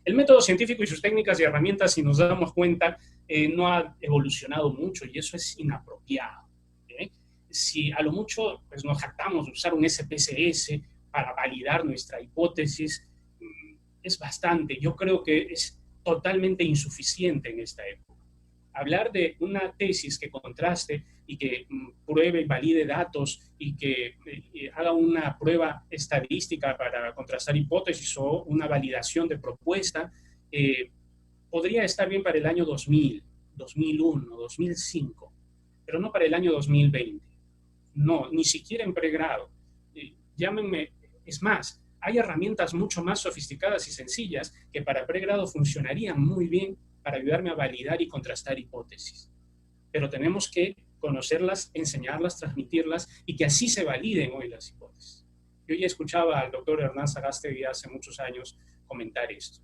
El método científico y sus técnicas y herramientas, si nos damos cuenta, no ha evolucionado mucho y eso es inapropiado. ¿Eh? Si a lo mucho pues, nos jactamos de usar un SPSS para validar nuestra hipótesis, es bastante. Yo creo que es totalmente insuficiente en esta época. Hablar de una tesis que contraste y que pruebe y valide datos y que haga una prueba estadística para contrastar hipótesis o una validación de propuesta, podría estar bien para el año 2000, 2001, 2005, pero no para el año 2020. No, ni siquiera en pregrado. Llámenme, es más, hay herramientas mucho más sofisticadas y sencillas que para pregrado funcionarían muy bien para ayudarme a validar y contrastar hipótesis. Pero tenemos que conocerlas, enseñarlas, transmitirlas y que así se validen hoy las hipótesis. Yo ya escuchaba al doctor Hernán Sagasti hace muchos años comentar esto,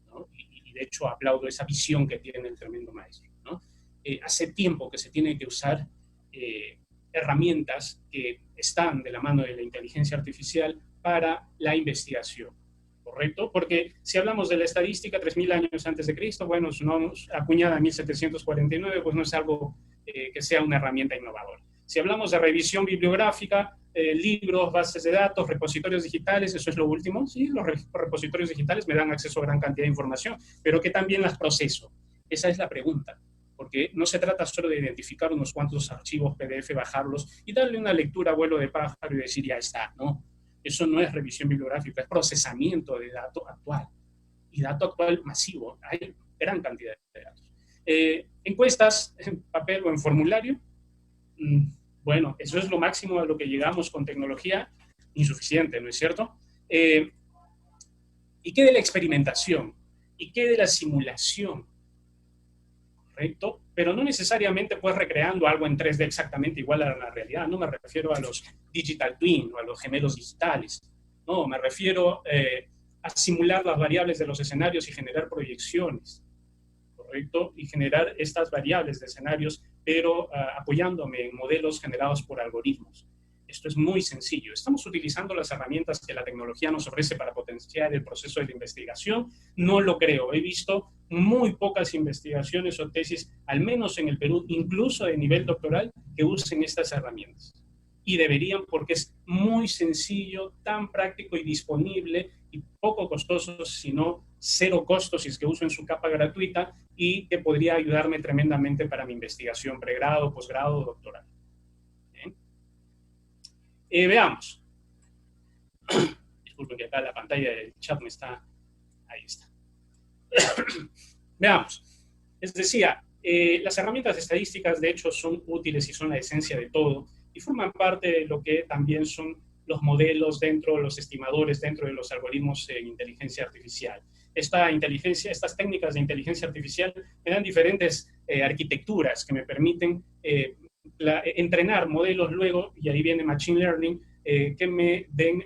¿no? Y de hecho aplaudo esa visión que tiene el tremendo maestro, ¿no? Hace tiempo que se tiene que usar herramientas que están de la mano de la inteligencia artificial para la investigación. ¿Correcto? Porque si hablamos de la estadística 3000 años antes de Cristo, bueno, no, acuñada en 1749, pues no es algo que sea una herramienta innovadora. Si hablamos de revisión bibliográfica, libros, bases de datos, repositorios digitales, eso es lo último. Sí, los repositorios digitales me dan acceso a gran cantidad de información, pero que también las proceso. Esa es la pregunta. Porque no se trata solo de identificar unos cuantos archivos PDF, bajarlos y darle una lectura a vuelo de pájaro y decir ya está, ¿no? Eso no es revisión bibliográfica, es procesamiento de dato actual. Y dato actual masivo. Hay gran cantidad de datos. Encuestas en papel o en formulario. Bueno, eso es lo máximo a lo que llegamos con tecnología. Insuficiente, ¿no es cierto? ¿Y qué de la experimentación? ¿Y qué de la simulación? ¿Correcto? Pero no necesariamente pues recreando algo en 3D exactamente igual a la realidad. No me refiero a los digital twin o a los gemelos digitales. No, me refiero a simular las variables de los escenarios y generar proyecciones. ¿Correcto? Y generar estas variables de escenarios, pero apoyándome en modelos generados por algoritmos. Esto es muy sencillo. Estamos utilizando las herramientas que la tecnología nos ofrece para potenciar el proceso de la investigación. No lo creo. He visto muy pocas investigaciones o tesis, al menos en el Perú, incluso de nivel doctoral, que usen estas herramientas. Y deberían, porque es muy sencillo, tan práctico y disponible y poco costoso, sino cero costos si es que uso en su capa gratuita y que podría ayudarme tremendamente para mi investigación pregrado, posgrado, doctoral. Veamos. Disculpen que acá la pantalla del chat me está... Ahí está. Veamos. Les decía, las herramientas estadísticas de hecho son útiles y son la esencia de todo y forman parte de lo que también son los modelos dentro, los estimadores dentro de los algoritmos en inteligencia artificial. Estas técnicas de inteligencia artificial me dan diferentes arquitecturas que me permiten entrenar modelos luego, y ahí viene Machine Learning, que me den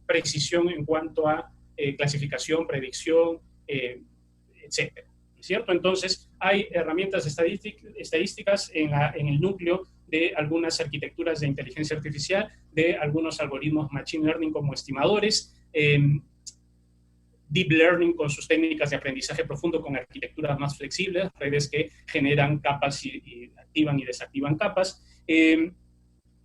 precisión en cuanto a clasificación, predicción, etcétera. ¿Cierto? Entonces, hay herramientas estadísticas en el núcleo de algunas arquitecturas de inteligencia artificial, de algunos algoritmos Machine Learning como estimadores, Deep Learning con sus técnicas de aprendizaje profundo con arquitecturas más flexibles, redes que generan capas y activan y desactivan capas,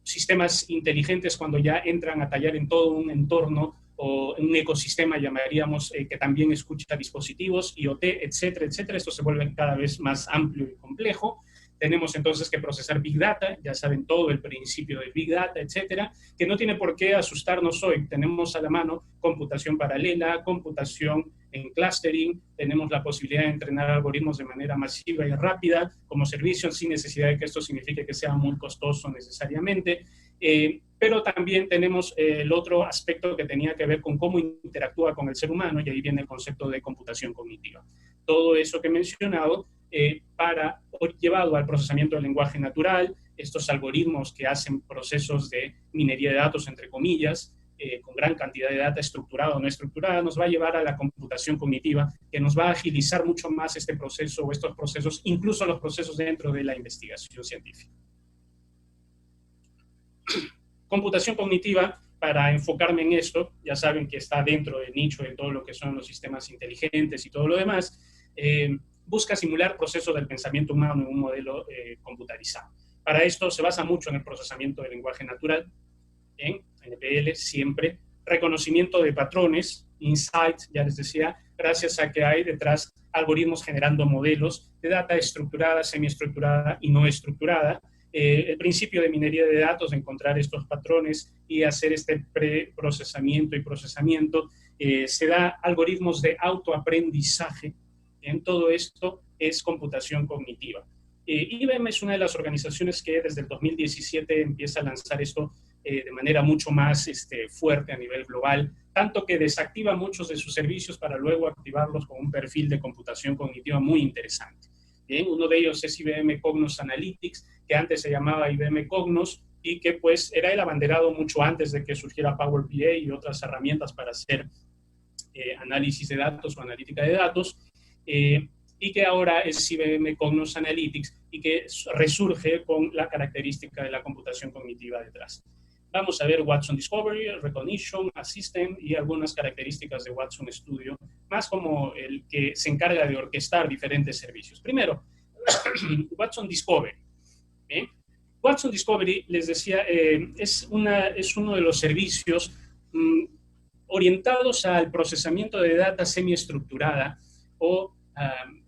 sistemas inteligentes cuando ya entran a tallar en todo un entorno o en un ecosistema, llamaríamos, que también escucha dispositivos, IoT, etcétera, etcétera. Esto se vuelve cada vez más amplio y complejo. Tenemos entonces que procesar Big Data, ya saben todo el principio del Big Data, etcétera, que no tiene por qué asustarnos hoy. Tenemos a la mano computación paralela, computación en clustering, tenemos la posibilidad de entrenar algoritmos de manera masiva y rápida como servicio, sin necesidad de que esto signifique que sea muy costoso necesariamente. Pero también tenemos el otro aspecto que tenía que ver con cómo interactúa con el ser humano, y ahí viene el concepto de computación cognitiva. Todo eso que he mencionado llevado al procesamiento del lenguaje natural, estos algoritmos que hacen procesos de minería de datos, entre comillas, con gran cantidad de data estructurada o no estructurada, nos va a llevar a la computación cognitiva, que nos va a agilizar mucho más este proceso o estos procesos, incluso los procesos dentro de la investigación científica. Computación cognitiva para enfocarme en esto, ya saben que está dentro del nicho de todo lo que son los sistemas inteligentes y todo lo demás, busca simular procesos del pensamiento humano en un modelo computarizado. Para esto se basa mucho en el procesamiento del lenguaje natural, en NPL siempre, reconocimiento de patrones, insights, ya les decía, gracias a que hay detrás algoritmos generando modelos de data estructurada, semiestructurada y no estructurada. El principio de minería de datos, encontrar estos patrones y hacer este preprocesamiento y procesamiento, se da algoritmos de autoaprendizaje. En todo esto es computación cognitiva. IBM es una de las organizaciones que desde el 2017 empieza a lanzar esto de manera mucho más fuerte a nivel global, tanto que desactiva muchos de sus servicios para luego activarlos con un perfil de computación cognitiva muy interesante. Bien, uno de ellos es IBM Cognos Analytics, que antes se llamaba IBM Cognos y que pues era el abanderado mucho antes de que surgiera Power BI y otras herramientas para hacer análisis de datos o analítica de datos, y que ahora es IBM Cognos Analytics y que resurge con la característica de la computación cognitiva detrás. Vamos a ver Watson Discovery, Recognition, Assistant y algunas características de Watson Studio, más como el que se encarga de orquestar diferentes servicios. Primero, Watson Discovery. ¿Bien? Watson Discovery, les decía, es uno de los servicios orientados al procesamiento de data semiestructurada o,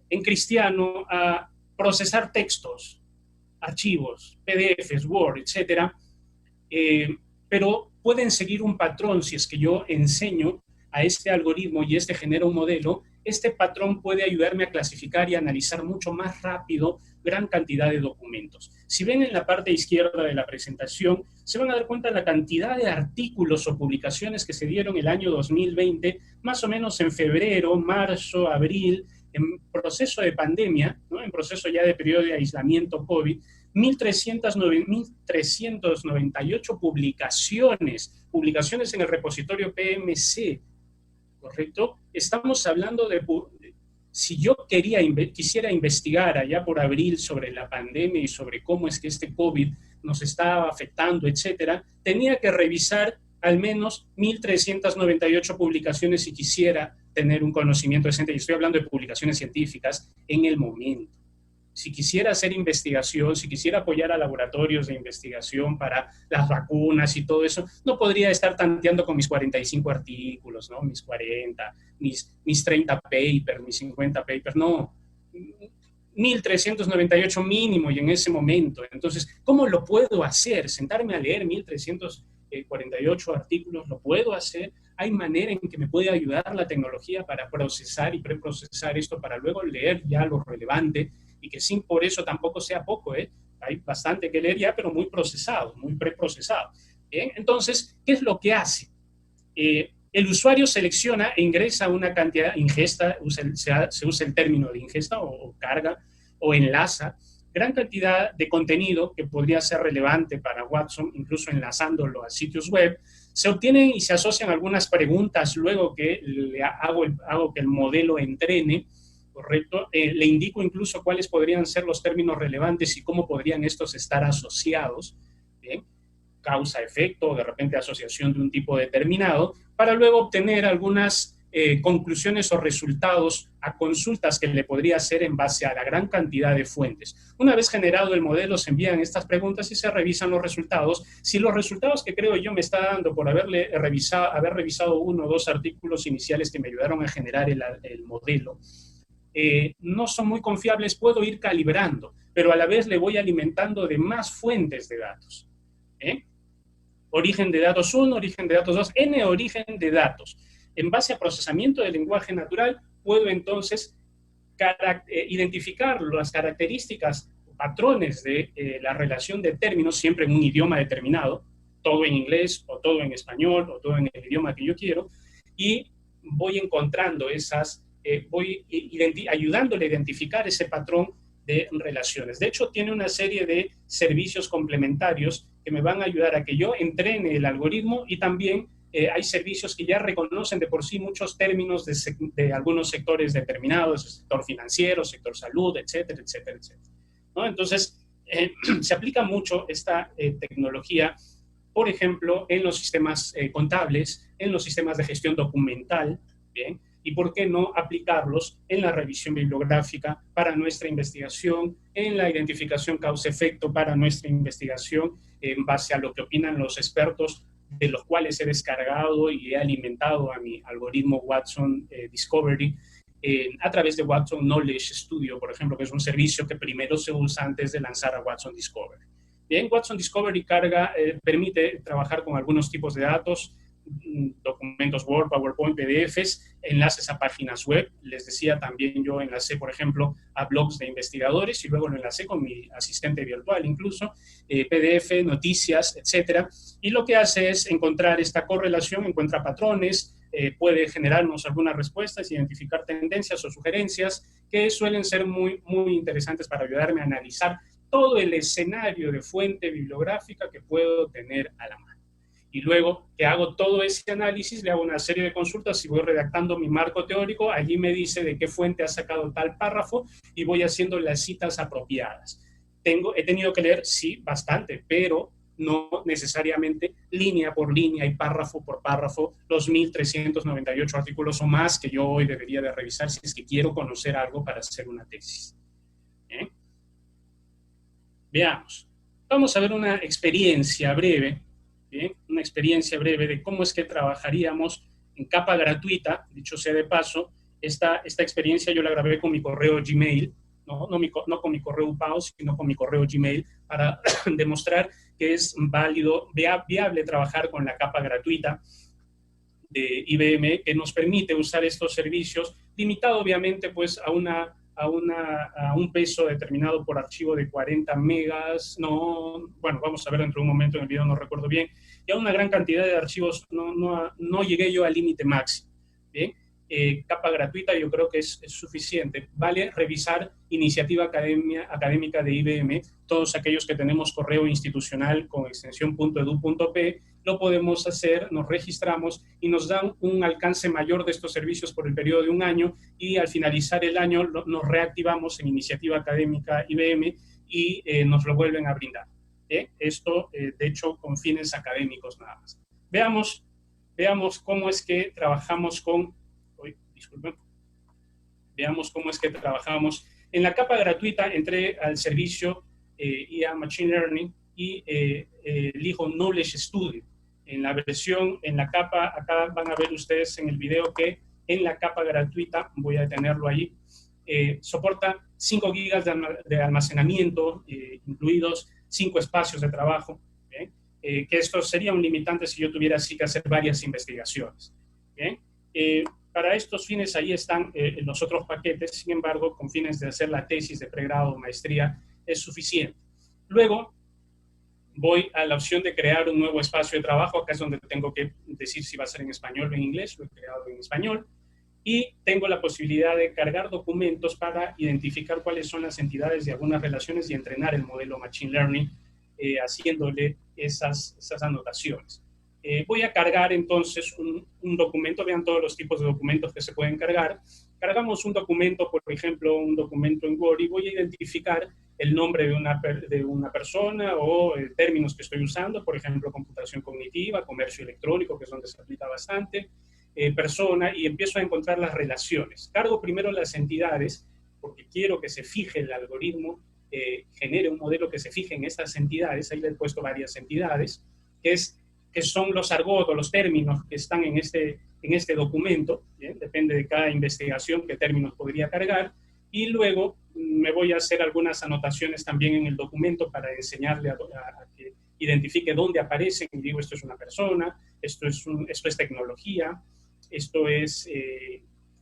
en cristiano, a procesar textos, archivos, PDFs, Word, etcétera, pero pueden seguir un patrón. Si es que yo enseño a este algoritmo y genera un modelo, este patrón puede ayudarme a clasificar y analizar mucho más rápido gran cantidad de documentos. Si ven en la parte izquierda de la presentación, se van a dar cuenta de la cantidad de artículos o publicaciones que se dieron el año 2020, más o menos en febrero, marzo, abril, en proceso de pandemia, ¿no? En proceso ya de periodo de aislamiento COVID, 1.398 publicaciones en el repositorio PMC, ¿correcto? Estamos hablando de, si yo quisiera investigar allá por abril sobre la pandemia y sobre cómo es que este COVID nos está afectando, etcétera, tenía que revisar al menos 1.398 publicaciones si quisiera tener un conocimiento decente, y estoy hablando de publicaciones científicas en el momento. Si quisiera hacer investigación, si quisiera apoyar a laboratorios de investigación para las vacunas y todo eso, no podría estar tanteando con mis 45 artículos, ¿no? Mis 40, mis 30 papers, mis 50 papers, no. 1.398 mínimo y en ese momento. Entonces, ¿cómo lo puedo hacer? Sentarme a leer 1.348 artículos, ¿lo puedo hacer? ¿Hay manera en que me puede ayudar la tecnología para procesar y preprocesar esto para luego leer ya lo relevante? Y que sin por eso tampoco sea poco, ¿eh? Hay bastante que leer ya, pero muy procesado, muy preprocesado. Bien, entonces, ¿qué es lo que hace? El usuario selecciona e ingresa una cantidad, ingesta, se usa el término de ingesta o carga, o enlaza gran cantidad de contenido que podría ser relevante para Watson, incluso enlazándolo a sitios web. Se obtienen y se asocian algunas preguntas luego que le hago que el modelo entrene, ¿correcto? Le indico incluso cuáles podrían ser los términos relevantes y cómo podrían estos estar asociados, ¿bien? Causa-efecto, de repente asociación de un tipo determinado, para luego obtener algunas conclusiones o resultados a consultas que le podría hacer en base a la gran cantidad de fuentes. Una vez generado el modelo, se envían estas preguntas y se revisan los resultados. Si los resultados que creo yo me está dando por haber revisado uno o dos artículos iniciales que me ayudaron a generar el modelo, no son muy confiables, puedo ir calibrando, pero a la vez le voy alimentando de más fuentes de datos. Origen de datos 1, origen de datos 2, n origen de datos. En base a procesamiento del lenguaje natural, puedo entonces identificar las características, patrones de la relación de términos, siempre en un idioma determinado, todo en inglés, o todo en español, o todo en el idioma que yo quiero, y voy encontrando voy ayudándole a identificar ese patrón de relaciones. De hecho, tiene una serie de servicios complementarios que me van a ayudar a que yo entrene el algoritmo, y también hay servicios que ya reconocen de por sí muchos términos de algunos sectores determinados, sector financiero, sector salud, etcétera, etcétera, etcétera, ¿no? Entonces, se aplica mucho esta tecnología por ejemplo, en los sistemas contables, en los sistemas de gestión documental, ¿bien? Y por qué no aplicarlos en la revisión bibliográfica para nuestra investigación, en la identificación causa-efecto para nuestra investigación, en base a lo que opinan los expertos, de los cuales he descargado y he alimentado a mi algoritmo Watson Discovery a través de Watson Knowledge Studio, por ejemplo, que es un servicio que primero se usa antes de lanzar a Watson Discovery. Bien, Watson Discovery permite trabajar con algunos tipos de datos, documentos Word, PowerPoint, PDFs, enlaces a páginas web. Les decía también, yo enlacé, por ejemplo, a blogs de investigadores y luego lo enlacé con mi asistente virtual incluso, PDF, noticias, etcétera. Y lo que hace es encontrar esta correlación, encuentra patrones, puede generarnos algunas respuestas, identificar tendencias o sugerencias que suelen ser muy, muy interesantes para ayudarme a analizar todo el escenario de fuente bibliográfica que puedo tener a la mano. Y luego que hago todo ese análisis, le hago una serie de consultas y voy redactando mi marco teórico. Allí me dice de qué fuente ha sacado tal párrafo y voy haciendo las citas apropiadas. He tenido que leer, sí, bastante, pero no necesariamente línea por línea y párrafo por párrafo los 1.398 artículos o más que yo hoy debería de revisar si es que quiero conocer algo para hacer una tesis. ¿Eh? Veamos. Vamos a ver una experiencia breve. ¿Bien? Una experiencia breve de cómo es que trabajaríamos en capa gratuita. Dicho sea de paso, esta experiencia yo la grabé con mi correo Gmail, no con mi correo UPAO, sino con mi correo Gmail, para demostrar que es válido, viable trabajar con la capa gratuita de IBM, que nos permite usar estos servicios, limitado obviamente pues a un peso determinado por archivo de 40 megas, bueno, vamos a ver dentro de un momento en el video, no recuerdo bien, y a una gran cantidad de archivos, no llegué yo al límite máximo, ¿bien? Capa gratuita yo creo que es suficiente. Vale revisar iniciativa académica de IBM, todos aquellos que tenemos correo institucional con extensión .edu.p, lo podemos hacer, nos registramos y nos dan un alcance mayor de estos servicios por el periodo de un año y al finalizar el año nos reactivamos en iniciativa académica IBM y nos lo vuelven a brindar. Esto, de hecho, con fines académicos nada más. Veamos cómo es que trabajamos con... Disculpen. Veamos cómo es que trabajamos. En la capa gratuita entré al servicio IA Machine Learning y elijo Knowledge Studio. En la capa, acá van a ver ustedes en el video que en la capa gratuita, voy a tenerlo ahí, soporta 5 gigas de almacenamiento, incluidos 5 espacios de trabajo, que esto sería un limitante si yo tuviera así que hacer varias investigaciones. Para estos fines ahí están los otros paquetes, sin embargo, con fines de hacer la tesis de pregrado o maestría es suficiente. Luego voy a la opción de crear un nuevo espacio de trabajo. Acá es donde tengo que decir si va a ser en español o en inglés. Lo he creado en español. Y tengo la posibilidad de cargar documentos para identificar cuáles son las entidades de algunas relaciones y entrenar el modelo Machine Learning haciéndole esas anotaciones. Voy a cargar entonces un documento. Vean todos los tipos de documentos que se pueden cargar. Cargamos un documento, por ejemplo, un documento en Word y voy a identificar el nombre de una persona o términos que estoy usando, por ejemplo, computación cognitiva, comercio electrónico, que es donde se aplica bastante, persona, y empiezo a encontrar las relaciones. Cargo primero las entidades, porque quiero que se fije el algoritmo, genere un modelo que se fije en estas entidades. Ahí le he puesto varias entidades, que son los argot o los términos que están en este documento. ¿Bien? Depende de cada investigación qué términos podría cargar. Y luego me voy a hacer algunas anotaciones también en el documento para enseñarle a que identifique dónde aparecen. Y digo, esto es una persona, esto es tecnología, esto es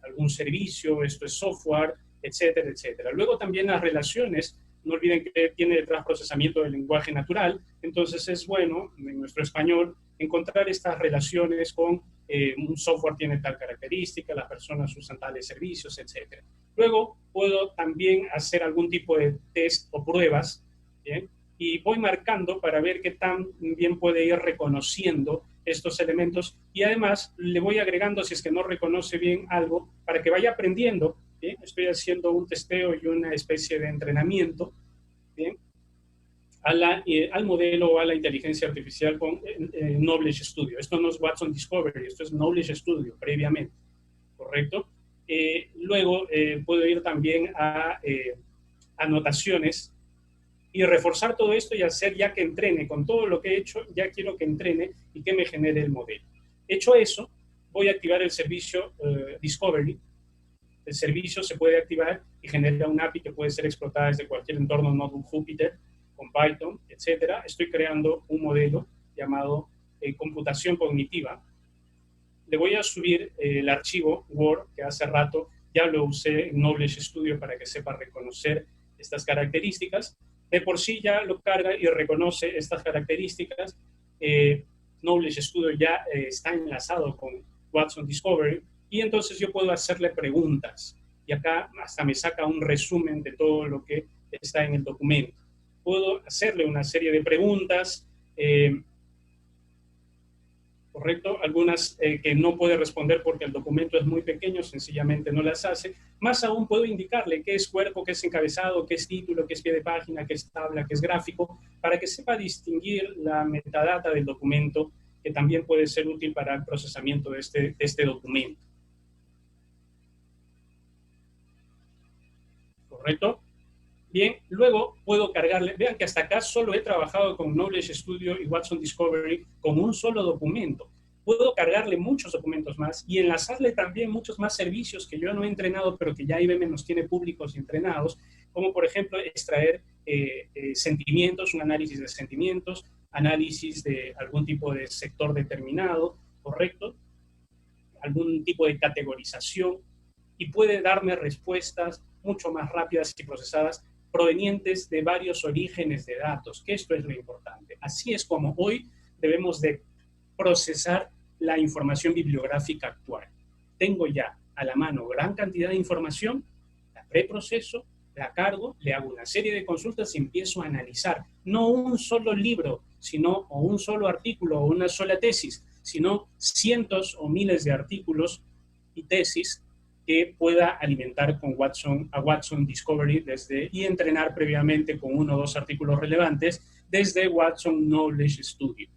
algún servicio, esto es software, etcétera, etcétera. Luego también las relaciones. No olviden que tiene detrás procesamiento del lenguaje natural, entonces es bueno, en nuestro español, encontrar estas relaciones con un software tiene tal característica, las personas usan tales servicios, etc. Luego puedo también hacer algún tipo de test o pruebas, ¿bien? Y voy marcando para ver qué tan bien puede ir reconociendo estos elementos y además le voy agregando, si es que no reconoce bien algo, para que vaya aprendiendo. ¿Bien? Estoy haciendo un testeo y una especie de entrenamiento. ¿Bien? al modelo o a la inteligencia artificial con Knowledge Studio. Esto no es Watson Discovery, esto es Knowledge Studio previamente, ¿correcto? Luego puedo ir también a anotaciones y reforzar todo esto y hacer ya que entrene con todo lo que he hecho, ya quiero que entrene y que me genere el modelo. Hecho eso, voy a activar el servicio Discovery. El servicio se puede activar y genera una API que puede ser explotada desde cualquier entorno notebook Jupyter, con Python, etcétera. Estoy creando un modelo llamado computación cognitiva. Le voy a subir el archivo Word que hace rato ya lo usé en Knowledge Studio para que sepa reconocer estas características. De por sí ya lo carga y reconoce estas características. Knowledge Studio ya está enlazado con Watson Discovery y entonces yo puedo hacerle preguntas. Y acá hasta me saca un resumen de todo lo que está en el documento. Puedo hacerle una serie de preguntas, ¿correcto? Algunas que no puede responder porque el documento es muy pequeño, sencillamente no las hace. Más aún puedo indicarle qué es cuerpo, qué es encabezado, qué es título, qué es pie de página, qué es tabla, qué es gráfico, para que sepa distinguir la metadata del documento, que también puede ser útil para el procesamiento de este documento. ¿Correcto? Bien, luego puedo cargarle, vean que hasta acá solo he trabajado con Knowledge Studio y Watson Discovery con un solo documento. Puedo cargarle muchos documentos más y enlazarle también muchos más servicios que yo no he entrenado, pero que ya IBM nos tiene públicos y entrenados, como por ejemplo extraer sentimientos, un análisis de sentimientos, análisis de algún tipo de sector determinado, ¿correcto? Algún tipo de categorización y puede darme respuestas mucho más rápidas y procesadas provenientes de varios orígenes de datos, que esto es lo importante. Así es como hoy debemos de procesar la información bibliográfica actual. Tengo ya a la mano gran cantidad de información, la preproceso, la cargo, le hago una serie de consultas y empiezo a analizar, no un solo libro, sino o un solo artículo o una sola tesis, sino cientos o miles de artículos y tesis que pueda alimentar con Watson Discovery y entrenar previamente con 1 o 2 artículos relevantes desde Watson Knowledge Studio.